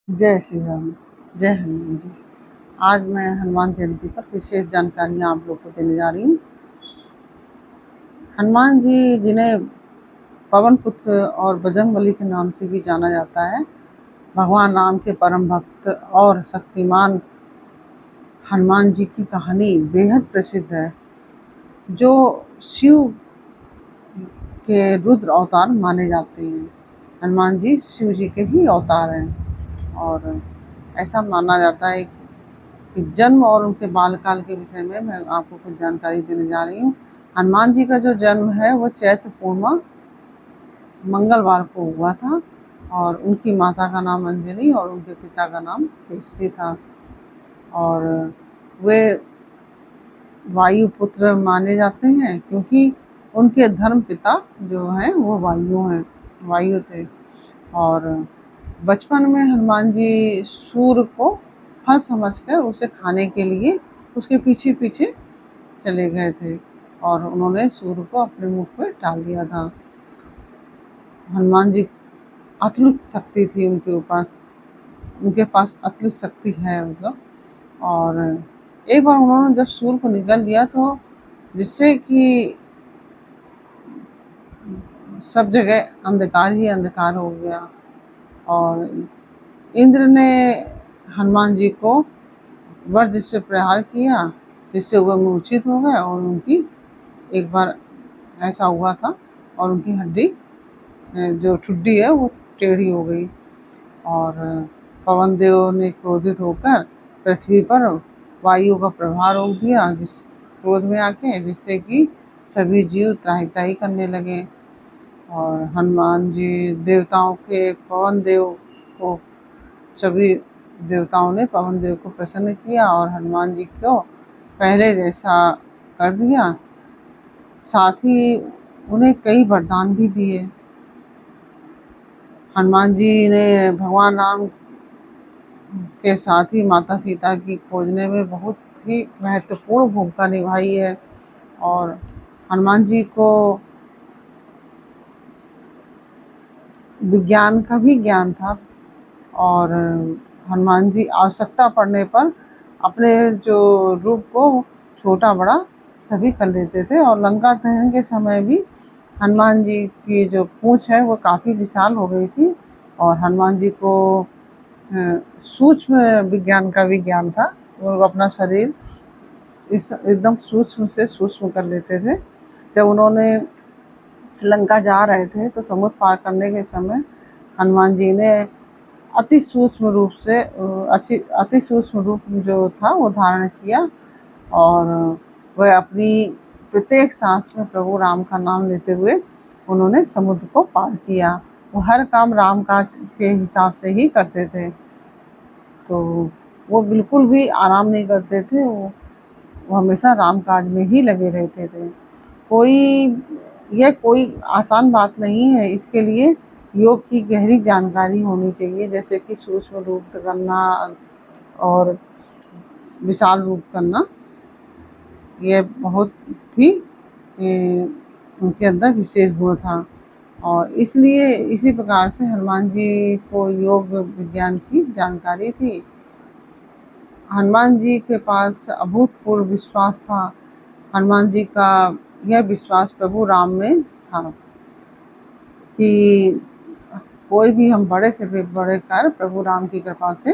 जय श्री राम। जय हनुमान जी। आज मैं हनुमान जयंती पर विशेष जानकारियाँ आप लोग को देने जा रही हूँ। हनुमान जी, जिन्हें पवन पुत्र और बजरंगबली के नाम से भी जाना जाता है, भगवान राम के परम भक्त और शक्तिमान हनुमान जी की कहानी बेहद प्रसिद्ध है, जो शिव के रुद्र अवतार माने जाते हैं। हनुमान जी शिव जी के ही अवतार हैं और ऐसा माना जाता है कि जन्म और उनके बालकाल के विषय में मैं आपको कुछ जानकारी देने जा रही हूँ। हनुमान जी का जो जन्म है वो चैत्र पूर्णिमा मंगलवार को हुआ था और उनकी माता का नाम अंजनी और उनके पिता का नाम केसरी था और वे वायु पुत्र माने जाते हैं क्योंकि उनके धर्म पिता जो हैं वो वायु थे। और बचपन में हनुमान जी सूर्य को फल समझकर उसे खाने के लिए उसके पीछे पीछे चले गए थे और उन्होंने सूर्य को अपने मुख पे डाल दिया था। हनुमान जी अतुलित शक्ति थी उनके पास अतुलित शक्ति है मतलब। और एक बार उन्होंने जब सूर्य को निगल लिया तो जिससे कि सब जगह अंधकार ही अंधकार हो गया और इंद्र ने हनुमान जी को वज्र से प्रहार किया, जिससे वह मूर्छित हो गए और उनकी एक बार ऐसा हुआ था और उनकी हड्डी जो ठुड्डी है वो टेढ़ी हो गई और पवन देव ने क्रोधित होकर पृथ्वी पर वायु का प्रभाव रोक दिया, जिस क्रोध में आके जिससे कि सभी जीव त्राहि त्राहि करने लगे। और हनुमान जी को सभी देवताओं ने पवन देव को प्रसन्न किया और हनुमान जी को पहले जैसा कर दिया। साथ ही उन्हें कई वरदान भी दिए। हनुमान जी ने भगवान राम के साथ ही माता सीता की खोजने में बहुत ही महत्वपूर्ण भूमिका निभाई है और हनुमान जी को विज्ञान का भी ज्ञान था और हनुमान जी आवश्यकता पड़ने पर अपने जो रूप को छोटा बड़ा सभी कर लेते थे और लंका दहन के समय भी हनुमान जी की जो पूँछ है वो काफ़ी विशाल हो गई थी और हनुमान जी को सूक्ष्म विज्ञान का भी ज्ञान था। वो अपना शरीर इस एकदम सूक्ष्म से सूक्ष्म कर लेते थे। जब उन्होंने लंका जा रहे थे तो समुद्र पार करने के समय हनुमान जी ने अति सूक्ष्म रूप जो था वो धारण किया और वह अपनी प्रत्येक सांस में प्रभु राम का नाम लेते हुए उन्होंने समुद्र को पार किया। वो हर काम राम काज के हिसाब से ही करते थे, तो वो बिल्कुल भी आराम नहीं करते थे। वो हमेशा राम काज में ही लगे रहते थे। कोई आसान बात नहीं है, इसके लिए योग की गहरी जानकारी होनी चाहिए, जैसे कि सूक्ष्म रूप करना और विशाल रूप करना। ये बहुत ही उनके अंदर विशेष गुण था और इसलिए इसी प्रकार से हनुमान जी को योग विज्ञान की जानकारी थी। हनुमान जी के पास अभूतपूर्व विश्वास था। हनुमान जी का यह विश्वास प्रभु राम में था कि कोई भी हम बड़े से बड़े कार्य प्रभु राम की कृपा से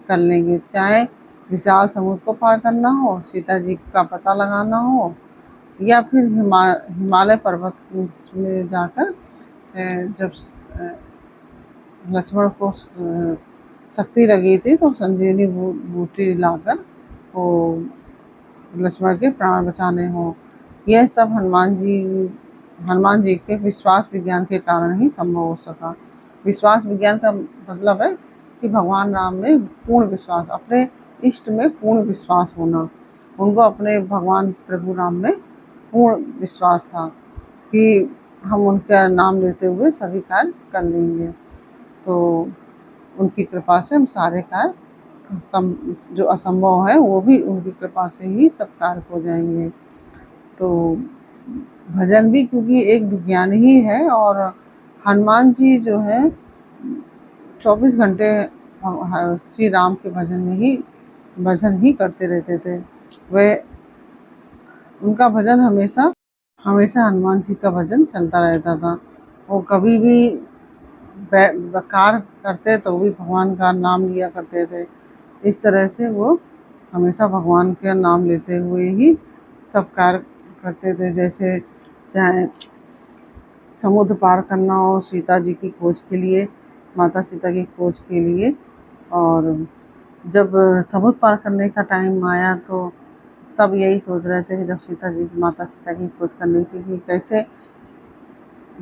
कर लेंगे, चाहे विशाल समुद्र को पार करना हो, सीता जी का पता लगाना हो या फिर हिमालय पर्वत में जाकर जब लक्ष्मण को शक्ति लगी थी तो संजीवनी बूटी लाकर वो लक्ष्मण के प्राण बचाने हो। यह सब हनुमान जी के विश्वास विज्ञान के कारण ही संभव हो सका। विश्वास विज्ञान का मतलब है कि भगवान राम में पूर्ण विश्वास, अपने इष्ट में पूर्ण विश्वास होना। उनको अपने भगवान प्रभु राम में पूर्ण विश्वास था कि हम उनका नाम लेते हुए सभी कार्य कर लेंगे, तो उनकी कृपा से हम सारे कार्य जो असंभव है वो भी उनकी कृपा से ही सब कार्य हो जाएंगे। तो भजन भी क्योंकि एक विज्ञान ही है और हनुमान जी जो है 24 घंटे श्री राम के भजन ही करते रहते थे। वे उनका भजन हमेशा हमेशा हनुमान जी का भजन चलता रहता था। वो कभी भी कार्य करते तो भी भगवान का नाम लिया करते थे। इस तरह से वो हमेशा भगवान का नाम लेते हुए ही सब कार्य करते थे। जैसे चाहे समुद्र पार करना हो सीता जी की खोज के लिए, माता सीता की खोज के लिए, और जब समुद्र पार करने का टाइम आया तो सब यही सोच रहे थे कि जब माता सीता की खोज करनी थी कि कैसे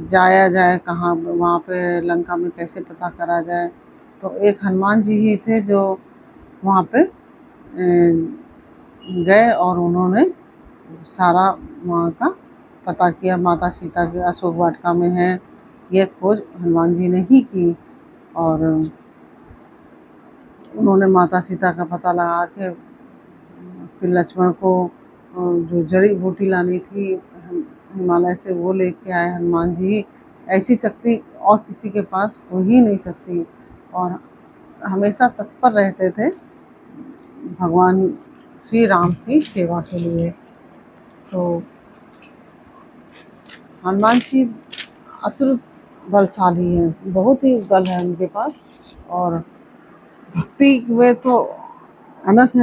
जाया जाए, कहाँ वहाँ पे लंका में कैसे पता करा जाए। तो एक हनुमान जी ही थे जो वहाँ पे गए और उन्होंने सारा वहाँ का पता किया। माता सीता के अशोक वाटिका में है, ये खोज हनुमान जी ने ही की। और उन्होंने माता सीता का पता लगा के फिर लक्ष्मण को जो जड़ी बूटी लानी थी हिमालय से वो लेके आए हनुमान जी। ऐसी शक्ति और किसी के पास हो ही नहीं सकती, और हमेशा तत्पर रहते थे भगवान श्री राम की सेवा के लिए। तो हनुमान जी अतुल बलशाली हैं, बहुत ही बल है उनके पास, और भक्ति में तो अनंत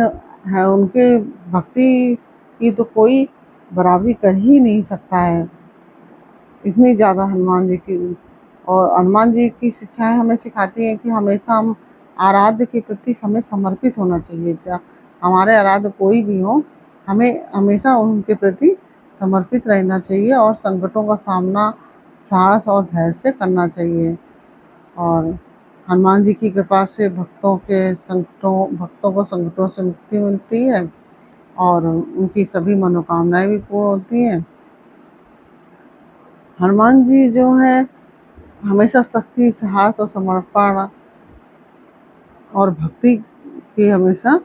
है उनके। भक्ति की तो कोई बराबरी कर ही नहीं सकता है, इतनी ज़्यादा हनुमान जी की। और हनुमान जी की शिक्षाएं हमें सिखाती हैं कि हमेशा हम आराध्य के प्रति हमें समर्पित होना चाहिए। चाहे हमारे आराध्य कोई भी हो, हमें हमेशा उनके प्रति समर्पित रहना चाहिए और संकटों का सामना साहस और धैर्य से करना चाहिए। और हनुमान जी की कृपा से भक्तों को संकटों से मुक्ति मिलती है और उनकी सभी मनोकामनाएं भी पूर्ण होती हैं। हनुमान जी जो है हमेशा शक्ति, साहस और समर्पण और भक्ति की हमेशा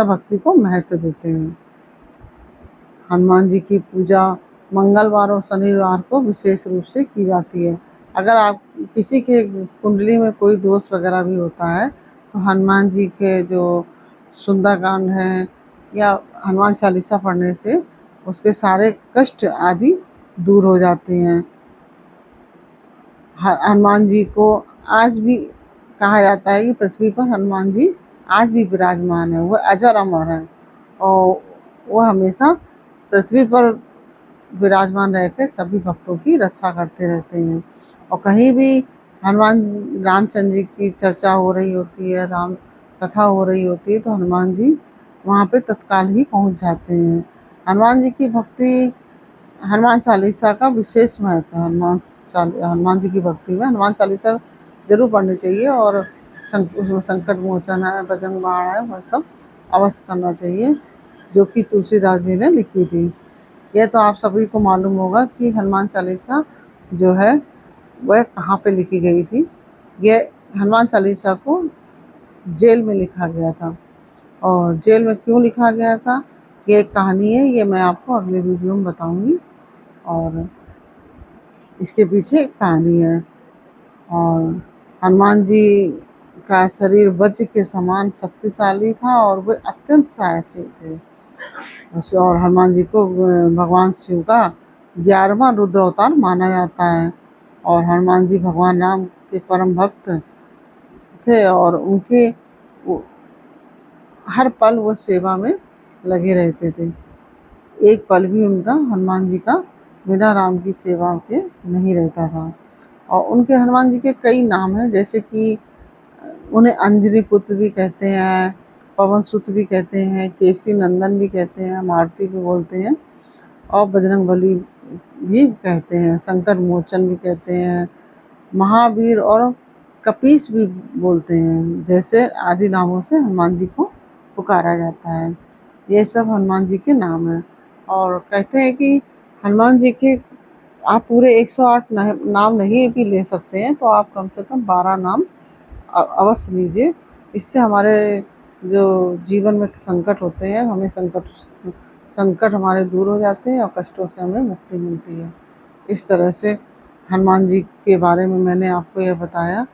भक्ति को महत्व देते हैं। हनुमान जी की पूजा मंगलवार और शनिवार को विशेष रूप से की जाती है। अगर आप किसी के कुंडली में कोई दोष वगैरह भी होता है तो हनुमान जी के जो सुंदरकांड है या हनुमान चालीसा पढ़ने से उसके सारे कष्ट आदि दूर हो जाते हैं। हनुमान जी को आज भी कहा जाता है कि पृथ्वी पर हनुमान जी आज भी विराजमान है, वह अजर अमर है और वह हमेशा पृथ्वी पर विराजमान रहकर सभी भक्तों की रक्षा करते रहते हैं। और कहीं भी हनुमान रामचंद्र जी की चर्चा हो रही होती है, राम कथा हो रही होती है, तो हनुमान जी वहाँ पे तत्काल ही पहुँच जाते हैं। हनुमान जी की भक्ति, हनुमान चालीसा का विशेष महत्व है। हनुमान जी की भक्ति में हनुमान चालीसा जरूर पढ़नी चाहिए और संकट मोचन है, बजरंग बाण है, वह सब अवश्य करना चाहिए, जो कि तुलसीदास जी ने लिखी थी। यह तो आप सभी को मालूम होगा कि हनुमान चालीसा जो है वह कहाँ पे लिखी गई थी। यह हनुमान चालीसा को जेल में लिखा गया था, और जेल में क्यों लिखा गया था ये एक कहानी है, ये मैं आपको अगले वीडियो में बताऊंगी। और इसके पीछे एक कहानी है। और हनुमान जी का शरीर वज्र के समान शक्तिशाली था और वे अत्यंत साहसी थे। और हनुमान जी को भगवान शिव का 11वां रुद्र अवतार माना जाता है। और हनुमान जी भगवान राम के परम भक्त थे और उनके हर पल वो सेवा में लगे रहते थे। एक पल भी उनका हनुमान जी का बिना राम की सेवा के नहीं रहता था। और उनके हनुमान जी के कई नाम हैं, जैसे कि उन्हें अंजनी पुत्र भी कहते हैं, पवन सुत भी कहते हैं, केसरी नंदन भी कहते हैं, मारुति भी बोलते हैं, और बजरंगबली भी कहते हैं, संकट मोचन भी कहते हैं, महावीर और कपीस भी बोलते हैं। जैसे आदि नामों से हनुमान जी को पुकारा जाता है। ये सब हनुमान जी के नाम हैं। और कहते हैं कि हनुमान जी के आप पूरे 108 नाम नहीं भी ले सकते हैं, तो आप कम से कम 12 नाम अवश्य लीजिए। इससे हमारे जो जीवन में संकट होते हैं, हमें संकट हमारे दूर हो जाते हैं और कष्टों से हमें मुक्ति मिलती है। इस तरह से हनुमान जी के बारे में मैंने आपको यह बताया।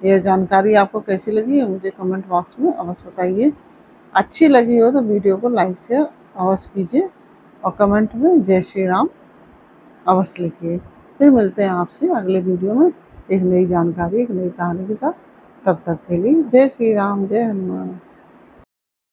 यह जानकारी आपको कैसी लगी है मुझे कमेंट बॉक्स में अवश्य बताइए। अच्छी लगी हो तो वीडियो को लाइक शेयर अवश्य कीजिए और कमेंट में जय श्री राम अवश्य लिखिए। फिर मिलते हैं आपसे अगले वीडियो में एक नई जानकारी, एक नई कहानी के साथ। तब तक के लिए जय श्री राम, जय हनुमान।